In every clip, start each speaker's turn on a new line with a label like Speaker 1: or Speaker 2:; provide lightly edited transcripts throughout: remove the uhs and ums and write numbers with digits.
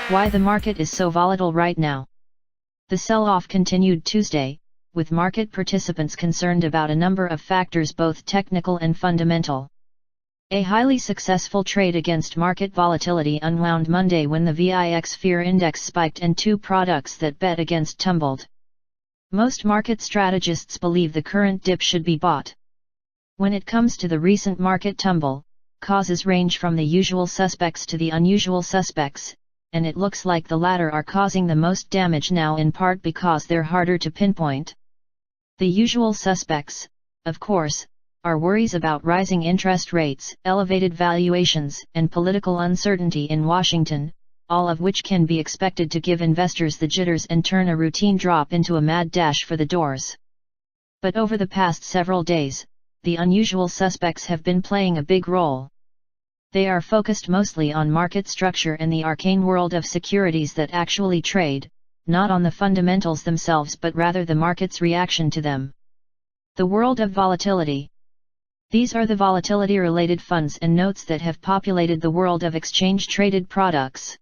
Speaker 1: Why the market is so volatile right now. The sell-off continued Tuesday, with market participants concerned about a number of factors both technical and fundamental. A highly successful trade against market volatility unwound Monday when the VIX Fear Index spiked and two products that bet against tumbled. Most market strategists believe the current dip should be bought. When it comes to the recent market tumble, causes range from the usual suspects to the unusual suspects, and it looks like the latter are causing the most damage now, in part because they're harder to pinpoint. The usual suspects, of course, are worries about rising interest rates, elevated valuations, and political uncertainty in Washington, all of which can be expected to give investors the jitters and turn a routine drop into a mad dash for the doors. But over the past several days, the unusual suspects have been playing a big role. They are focused mostly on market structure and the arcane world of securities that actually trade, not on the fundamentals themselves but rather the market's reaction to them. The world of volatility. These are the volatility-related funds and notes that have populated the world of exchange-traded products.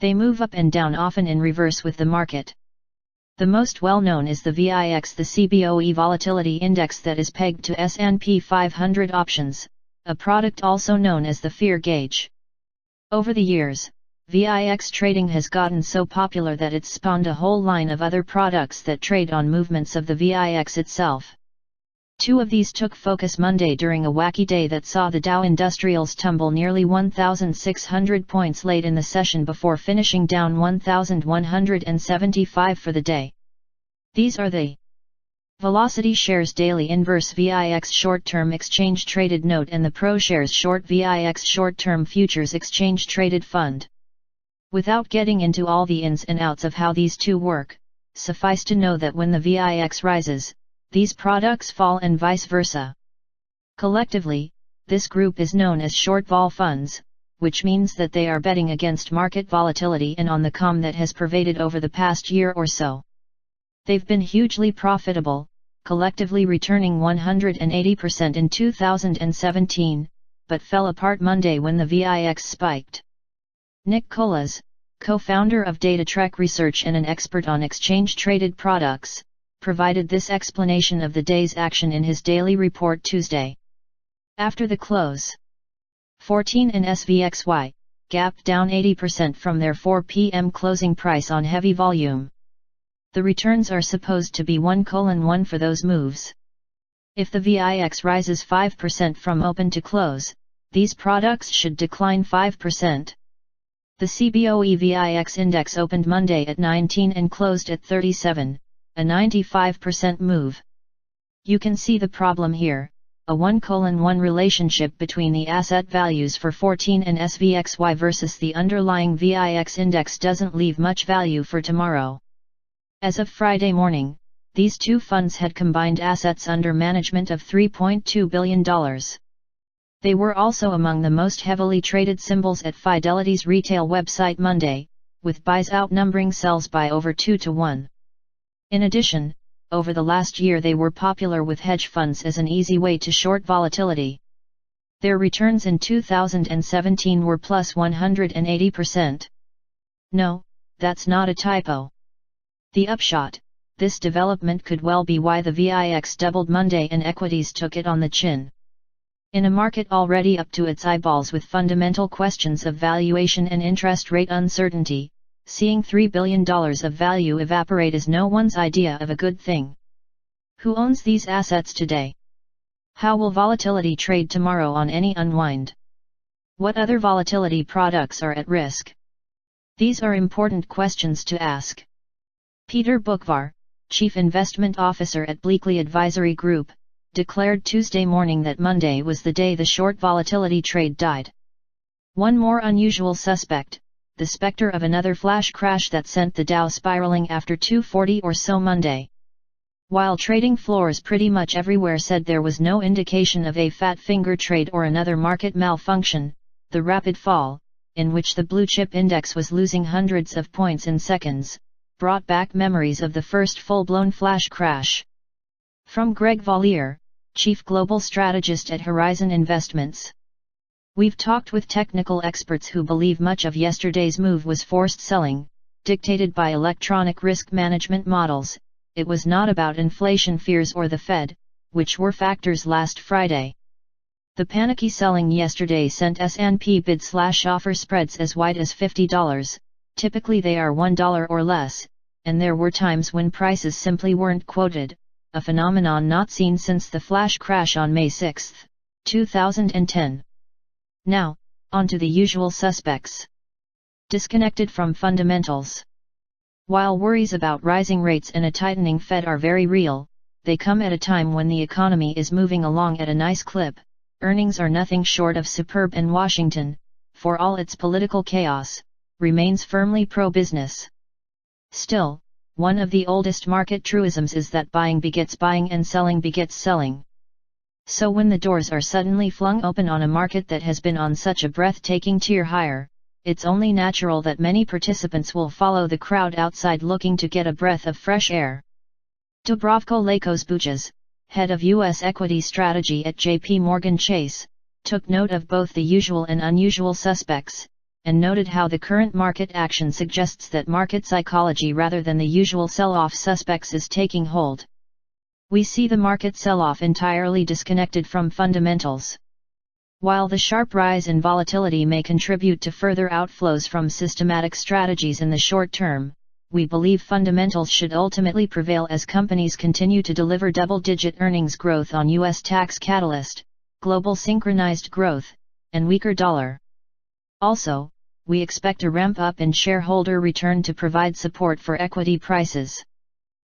Speaker 1: They move up and down, often in reverse with the market. The most well-known is the VIX, the CBOE Volatility Index that is pegged to S&P 500 options, a product also known as the fear gauge. Over the years, VIX trading has gotten so popular that it's spawned a whole line of other products that trade on movements of the VIX itself. Two of these took focus Monday during a wacky day that saw the Dow Industrials tumble nearly 1,600 points late in the session before finishing down 1,175 for the day. These are the Velocity Shares Daily Inverse VIX Short-Term Exchange Traded Note and the ProShares Short VIX Short-Term Futures Exchange Traded Fund. Without getting into all the ins and outs of how these two work, suffice to know that when the VIX rises, these products fall and vice versa. Collectively, this group is known as short vol funds, which means that they are betting against market volatility and on the calm that has pervaded over the past year or so. They've been hugely profitable, collectively returning 180% in 2017, but fell apart Monday when the VIX spiked. Nick Colas, co-founder of DataTrek Research and an expert on exchange-traded products, provided this explanation of the day's action in his daily report Tuesday. After the close, 14 and SVXY gapped down 80% from their 4 p.m. closing price on heavy volume. The returns are supposed to be 1:1 for those moves. If the VIX rises 5% from open to close, these products should decline 5%. The CBOE VIX index opened Monday at 19 and closed at 37, a 95% move. You can see the problem here, a 1:1 relationship between the asset values for 14 and SVXY versus the underlying VIX index doesn't leave much value for tomorrow. As of Friday morning, these two funds had combined assets under management of $3.2 billion. They were also among the most heavily traded symbols at Fidelity's retail website Monday, with buys outnumbering sells by over 2 to 1. In addition, over the last year they were popular with hedge funds as an easy way to short volatility. Their returns in 2017 were plus 180%. No, that's not a typo. The upshot, this development could well be why the VIX doubled Monday and equities took it on the chin. In a market already up to its eyeballs with fundamental questions of valuation and interest rate uncertainty, seeing $3 billion of value evaporate is no one's idea of a good thing. Who owns these assets today? How will volatility trade tomorrow on any unwind? What other volatility products are at risk? These are important questions to ask. Peter Bukvar, Chief Investment Officer at Bleakley Advisory Group, declared Tuesday morning that Monday was the day the short volatility trade died. One more unusual suspect, the specter of another flash crash that sent the Dow spiraling after 2:40 or so Monday. While trading floors pretty much everywhere said there was no indication of a fat finger trade or another market malfunction, the rapid fall, in which the blue chip index was losing hundreds of points in seconds, brought back memories of the first full-blown flash crash. From Greg Valliere, Chief Global Strategist at Horizon Investments. We've talked with technical experts who believe much of yesterday's move was forced selling, dictated by electronic risk management models. It was not about inflation fears or the Fed, which were factors last Friday. The panicky selling yesterday sent S&P bid/offer spreads as wide as $50, typically they are $1 or less, and there were times when prices simply weren't quoted, a phenomenon not seen since the flash crash on May 6, 2010. Now, on to the usual suspects. Disconnected from fundamentals. While worries about rising rates and a tightening Fed are very real, they come at a time when the economy is moving along at a nice clip. Earnings are nothing short of superb, and Washington, for all its political chaos, remains firmly pro-business. Still, one of the oldest market truisms is that buying begets buying and selling begets selling. So when the doors are suddenly flung open on a market that has been on such a breathtaking tier higher, it's only natural that many participants will follow the crowd outside looking to get a breath of fresh air. Dubravko Lakosbujas, head of U.S. equity strategy at J.P. Morgan Chase, took note of both the usual and unusual suspects, and noted how the current market action suggests that market psychology rather than the usual sell-off suspects is taking hold. We see the market sell-off entirely disconnected from fundamentals. While the sharp rise in volatility may contribute to further outflows from systematic strategies in the short term, we believe fundamentals should ultimately prevail as companies continue to deliver double-digit earnings growth on U.S. tax catalyst, global synchronized growth, and weaker dollar. Also, we expect a ramp-up in shareholder return to provide support for equity prices.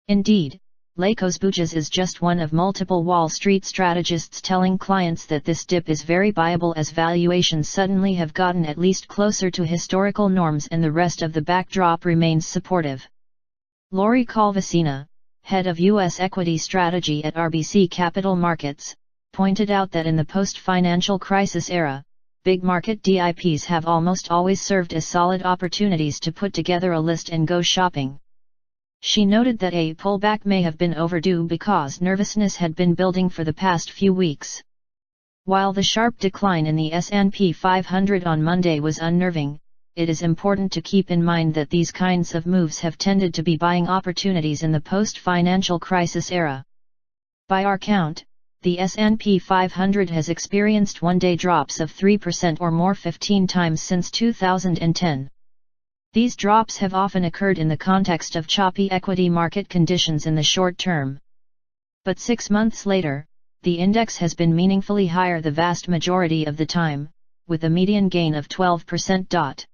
Speaker 1: Indeed, Lakosbujas is just one of multiple Wall Street strategists telling clients that this dip is very viable as valuations suddenly have gotten at least closer to historical norms and the rest of the backdrop remains supportive. Lori Calvasina, head of U.S. equity strategy at RBC Capital Markets, pointed out that in the post-financial crisis era, big market DIPs have almost always served as solid opportunities to put together a list and go shopping. She noted that a pullback may have been overdue because nervousness had been building for the past few weeks. While the sharp decline in the S&P 500 on Monday was unnerving, it is important to keep in mind that these kinds of moves have tended to be buying opportunities in the post-financial crisis era. By our count, the S&P 500 has experienced one-day drops of 3% or more 15 times since 2010. These drops have often occurred in the context of choppy equity market conditions in the short term. But 6 months later, the index has been meaningfully higher the vast majority of the time, with a median gain of 12%.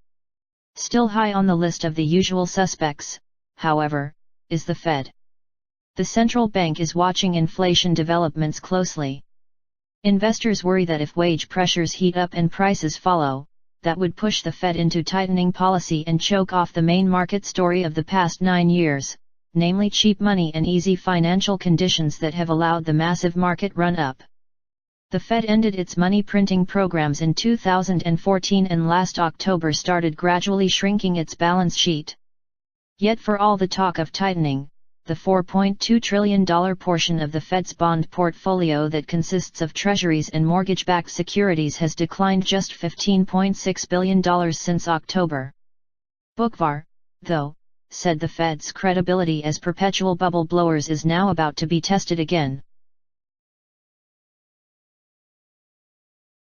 Speaker 1: Still high on the list of the usual suspects, however, is the Fed. The central bank is watching inflation developments closely. Investors worry that if wage pressures heat up and prices follow, that would push the Fed into tightening policy and choke off the main market story of the past 9 years, namely cheap money and easy financial conditions that have allowed the massive market run-up. The Fed ended its money printing programs in 2014 and last October started gradually shrinking its balance sheet. Yet for all the talk of tightening, the $4.2 trillion portion of the Fed's bond portfolio that consists of treasuries and mortgage-backed securities has declined just $15.6 billion since October. Bookvar, though, said the Fed's credibility as perpetual bubble blowers is now about to be tested again.